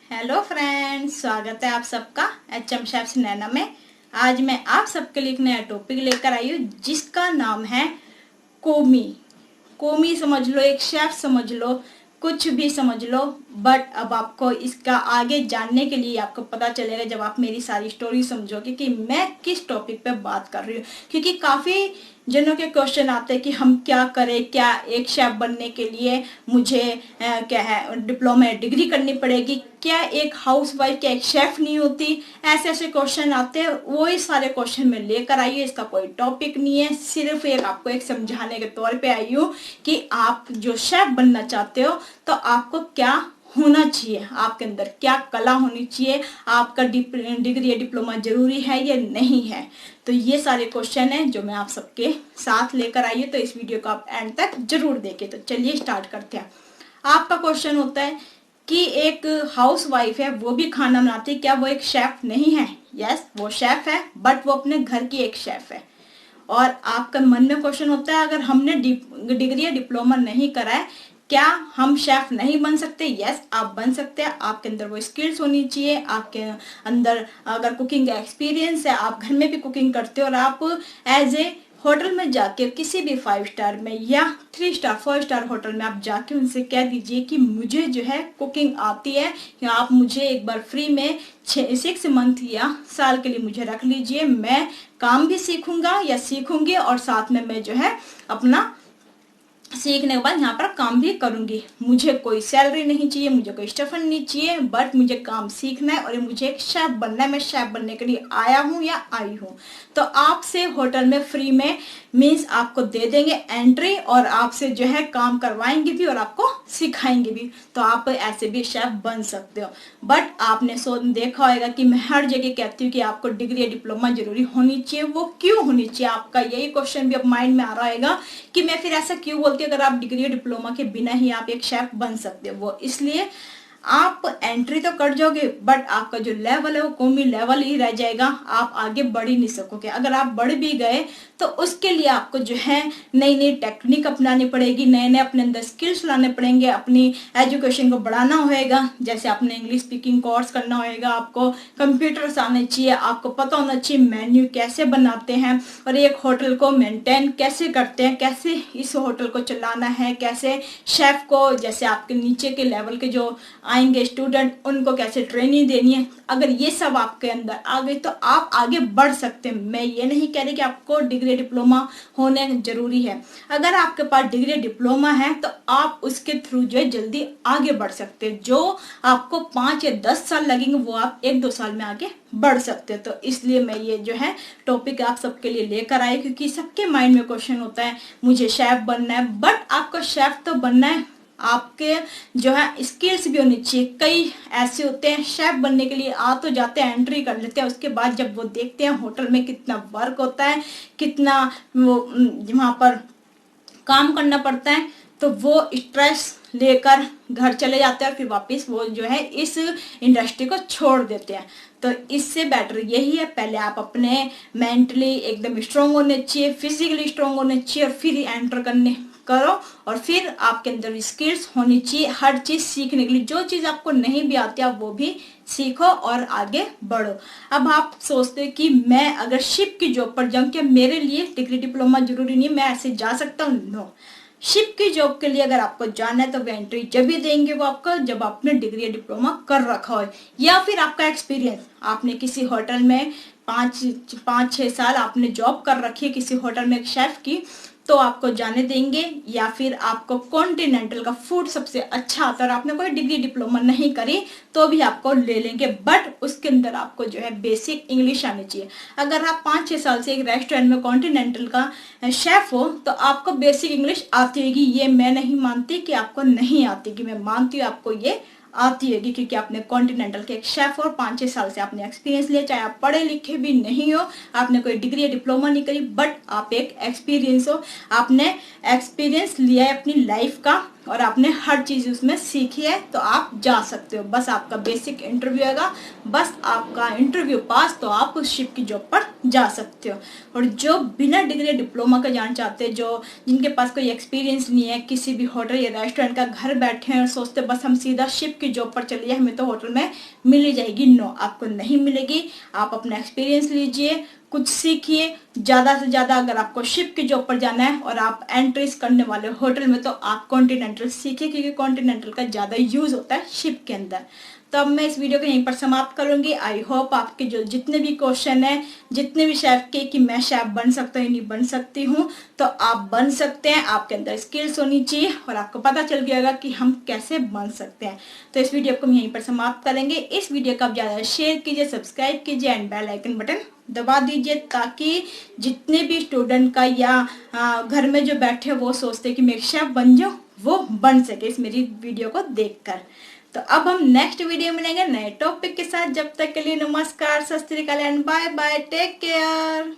Hello friends, स्वागत है आप सबका HM शेफ्स नैना में। आज मैं आप सबके लिए एक नया टॉपिक लेकर आई हूँ जिसका नाम है कोमी। कोमी समझ लो, एक शेफ समझ लो, कुछ भी समझ लो। बट अब आपको इसका आगे जानने के लिए आपको पता चलेगा जब आप मेरी सारी स्टोरी समझोगे कि मैं किस टॉपिक पे बात कर रही हूँ। क्योंकि काफ़ी जनों के क्वेश्चन आते हैं कि हम क्या करें, क्या एक शेफ बनने के लिए मुझे क्या है डिप्लोमा डिग्री करनी पड़ेगी, क्या एक हाउस वाइफ क्या एक शेफ नहीं होती। ऐसे ऐसे क्वेश्चन आते हैं, वही सारे क्वेश्चन मैं लेकर आई हूँ। इसका कोई टॉपिक नहीं है, सिर्फ एक आपको एक समझाने के तौर पे आई हूँ कि आप जो शेफ बनना चाहते हो तो आपको क्या होना चाहिए, आपके अंदर क्या कला होनी चाहिए, आपका डिग्री या डिप्लोमा जरूरी है या नहीं है। तो ये सारे क्वेश्चन हैं जो मैं आप सबके साथ लेकर आई हूँ, तो इस वीडियो को आप एंड तक जरूर देखें। तो चलिए स्टार्ट करते हैं। आपका क्वेश्चन होता है कि एक हाउस वाइफ है, वो भी खाना बनाती है, क्या वो एक शेफ नहीं है? यस, वो शेफ है, बट वो अपने घर की एक शेफ है। और आपका मन में क्वेश्चन होता है, अगर हमने डिग्री या डिप्लोमा नहीं करा है, क्या हम शेफ नहीं बन सकते? यस, आप बन सकते हैं। आपके अंदर वो स्किल्स होनी चाहिए, आपके अंदर अगर कुकिंग का एक्सपीरियंस है, आप घर में भी कुकिंग करते हो और आप एज ए होटल में जाके किसी भी 5 स्टार में या 3 स्टार 4 स्टार होटल में आप जाके उनसे कह दीजिए कि मुझे जो है कुकिंग आती है, या आप मुझे एक बार फ्री में 6 मंथ या साल के लिए मुझे रख लीजिए। मैं काम भी सीखूंगा या सीखूंगी और साथ में मैं जो है अपना सीखने के बाद यहाँ पर काम भी करूंगी। मुझे कोई सैलरी नहीं चाहिए, मुझे कोई स्टफन नहीं चाहिए, बट मुझे काम सीखना है और मुझे एक शेफ बनना है। मैं शेफ बनने के लिए आया हूँ या आई हूँ। तो आपसे होटल में फ्री में मीन्स आपको दे देंगे एंट्री और आपसे जो है काम करवाएंगे भी और आपको सिखाएंगे भी। तो आप ऐसे भी शेफ बन सकते हो। बट आपने देखा होगा कि मैं हर जगह कहती हूँ कि आपको डिग्री या डिप्लोमा जरूरी होनी चाहिए। वो क्यों होनी चाहिए? आपका यही क्वेश्चन भी अब माइंड में आ रहा होगा कि मैं फिर ऐसा क्यों बोलती हूँ अगर आप डिग्री या डिप्लोमा के बिना ही आप एक शेफ बन सकते हो। वो इसलिए आप एंट्री तो कर जाओगे बट आपका जो लेवल है वो कौमी लेवल ही रह जाएगा, आप आगे बढ़ ही नहीं सकोगे। अगर आप बढ़ भी गए तो उसके लिए आपको जो है नई नई टेक्निक अपनानी पड़ेगी, नए नए अपने अंदर स्किल्स लाने पड़ेंगे, अपनी एजुकेशन को बढ़ाना होएगा। जैसे आपने इंग्लिश स्पीकिंग कोर्स करना होएगा, आपको कंप्यूटर्स आने चाहिए, आपको पता होना चाहिए मेन्यू कैसे बनाते हैं और एक होटल को मेंटेन कैसे करते हैं, कैसे इस होटल को चलाना है, कैसे शेफ को जैसे आपके नीचे के लेवल के जो आएंगे स्टूडेंट उनको कैसे ट्रेनिंग देनी है। अगर ये सब आपके अंदर आ गई तो आप आगे बढ़ सकते हैं। मैं ये नहीं कह रही कि आपको डिग्री डिप्लोमा होने जरूरी है। अगर आपके पास डिग्री डिप्लोमा है तो आप उसके थ्रू जो है जल्दी आगे बढ़ सकते हैं। जो आपको 5 या 10 साल लगेंगे वो आप 1-2 साल में आगे बढ़ सकते हैं। तो इसलिए मैं ये जो है टॉपिक आप सबके लिए लेकर आई, क्योंकि सबके माइंड में क्वेश्चन होता है मुझे शेफ बनना है। बट आपको शेफ तो बनना है, आपके जो है स्किल्स भी होनी चाहिए। कई ऐसे होते हैं शेफ बनने के लिए आ तो जाते हैं, एंट्री कर लेते हैं, उसके बाद जब वो देखते हैं होटल में कितना वर्क होता है, कितना वो वहाँ पर काम करना पड़ता है, तो वो स्ट्रेस लेकर घर चले जाते हैं और फिर वापस वो जो है इस इंडस्ट्री को छोड़ देते हैं। तो इससे बेटर यही है, पहले आप अपने मेंटली एकदम स्ट्रांग होने चाहिए, फिजिकली स्ट्रांग होने चाहिए और फिर एंटर करने करो और फिर आपके अंदर स्किल्स होनी चाहिए हर चीज सीखने के लिए। जो चीज आपको नहीं भी आती आप वो भी सीखो और आगे बढ़ो। अब आप सोचते हैं कि मैं अगर शिप की जॉब पर जाऊं, क्या मेरे लिए डिग्री डिप्लोमा जरूरी नहीं, मैं ऐसे जा सकता हूँ? नो। शिप की जॉब के लिए अगर आपको जाना है तो वो एंट्री जब भी देंगे वो आपका जब आपने डिग्री या डिप्लोमा कर रखा हो, या फिर आपका एक्सपीरियंस आपने किसी होटल में 5-6 साल आपने जॉब कर रखी है किसी होटल में एक शेफ की, तो आपको जाने देंगे। या फिर आपको कॉन्टिनेंटल का फूड सबसे अच्छा आता है और आपने कोई डिग्री डिप्लोमा नहीं करी तो भी आपको ले लेंगे। बट उसके अंदर आपको जो है बेसिक इंग्लिश आनी चाहिए। अगर आप 5-6 साल से एक रेस्टोरेंट में कॉन्टिनेंटल का शेफ हो तो आपको बेसिक इंग्लिश आती होगी। ये मैं नहीं मानती कि आपको नहीं आती, कि मैं मानती हूँ आपको ये आती होगी, क्योंकि आपने कॉन्टिनेंटल के एक शेफ और 5-6 साल से आपने एक्सपीरियंस लिया। चाहे आप पढ़े लिखे भी नहीं हो, आपने कोई डिग्री या डिप्लोमा नहीं करी, बट आप एक एक्सपीरियंस हो, आपने एक्सपीरियंस लिया है अपनी लाइफ का और आपने हर चीज़ उसमें सीखी है तो आप जा सकते हो। बस आपका बेसिक इंटरव्यू आएगा, बस आपका इंटरव्यू पास तो आप उस शिप की जॉब पर जा सकते हो। और जो बिना डिग्री डिप्लोमा का जाना चाहते हैं, जो जिनके पास कोई एक्सपीरियंस नहीं है किसी भी होटल या रेस्टोरेंट का, घर बैठे हैं और सोचते बस हम सीधा शिप की जॉब पर चले जाए, हमें तो होटल में मिल ही जाएगी, नो, आपको नहीं मिलेगी। आप अपना एक्सपीरियंस लीजिए, कुछ सीखिए ज़्यादा से ज़्यादा। अगर आपको शिप की जॉब पर जाना है और आप एंट्रीज करने वाले होटल में, तो आप कॉन्टिनेंटल सीखिए, क्योंकि कॉन्टिनेंटल का ज़्यादा यूज़ होता है शिप के अंदर। तो अब मैं इस वीडियो को यहीं पर समाप्त करूंगी। आई होप आपके जो जितने भी क्वेश्चन हैं, जितने भी शेफ के कि मैं शेफ बन सकता हूँ नहीं बन सकती हूँ, तो आप बन सकते हैं। आपके अंदर स्किल्स होनी चाहिए और आपको पता चल गया होगा कि हम कैसे बन सकते हैं। तो इस वीडियो को हम यहीं पर समाप्त करेंगे। इस वीडियो को आप ज़्यादा शेयर कीजिए, सब्सक्राइब कीजिए एंड बेल आइकन बटन दबा दीजिए, ताकि जितने भी स्टूडेंट का या घर में जो बैठे वो सोचते कि मैं शेफ बन जाऊँ, वो बन सके इस मेरी वीडियो को देखकर। तो अब हम नेक्स्ट वीडियो में मिलेंगे नए टॉपिक के साथ। जब तक के लिए नमस्कार, सत श्री अकाल and bye bye, take care.